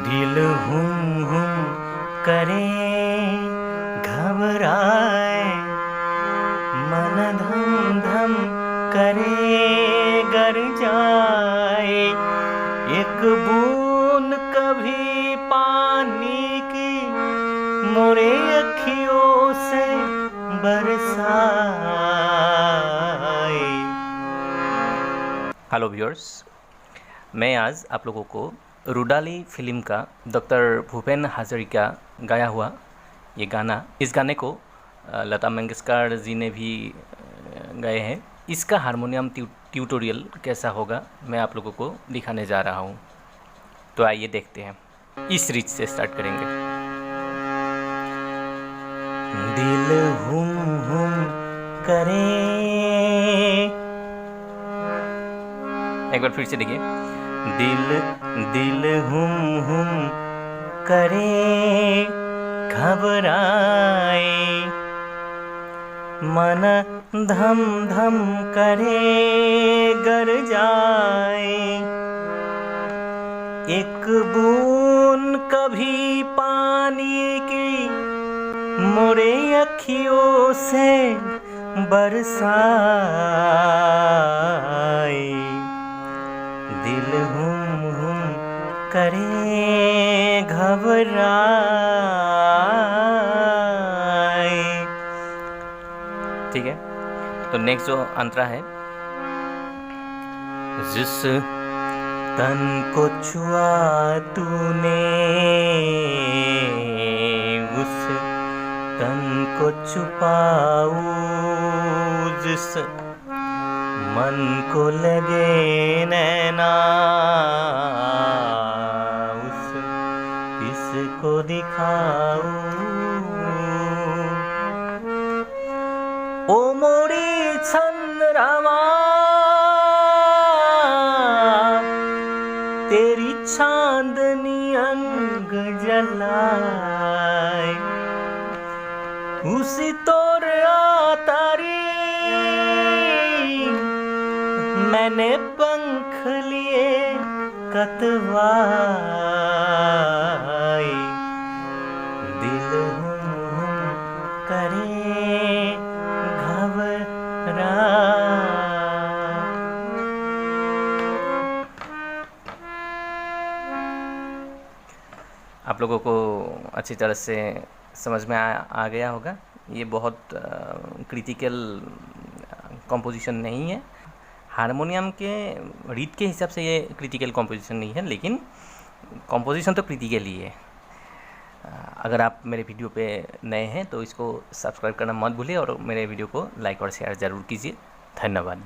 दिल हुम करे घबराए, मन धम धम करे गर जाए। एक बूंद कभी पानी की मोरे अखियों से बरसाए। हेलो व्यूअर्स, मैं आज आप लोगों को रुडाली फिल्म का डॉक्टर भूपेन हज़ारिका गाया हुआ ये गाना, इस गाने को लता मंगेशकर जी ने भी गाए हैं। इसका हारमोनियम ट्यूटोरियल कैसा होगा मैं आप लोगों को दिखाने जा रहा हूँ। तो आइए देखते हैं। इस रीच से स्टार्ट करेंगे। दिल हुम करे, एक बार फिर से देखिए। दिल हुम करे घबराए, मन धम धम करे गर जाए। एक बूंद कभी पानी की मोरे अखियों से बरसाए। दिल हुम करे घबराए। ठीक है, तो नेक्स्ट जो अंतरा है, जिस तन को छुआ तूने उस तन को छुपाऊं, जिस मन को लगे नैना उस किसको दिखाऊं। ओ मोरी चंद्रमा तेरी चांदनी अंग जलाए, उसी तोर तारी मैंने पंख लिए कतवाए। दिल हुम करे घबरा। आप लोगों को अच्छी तरह से समझ में आ गया होगा। ये बहुत क्रिटिकल कंपोजिशन नहीं है। हारमोनियम के रीड के हिसाब से ये क्रिटिकल कंपोजिशन नहीं है, लेकिन कंपोजिशन तो क्रिटिकल ही है। अगर आप मेरे वीडियो पे नए हैं तो इसको सब्सक्राइब करना मत भूलिए और मेरे वीडियो को लाइक और शेयर ज़रूर कीजिए। धन्यवाद।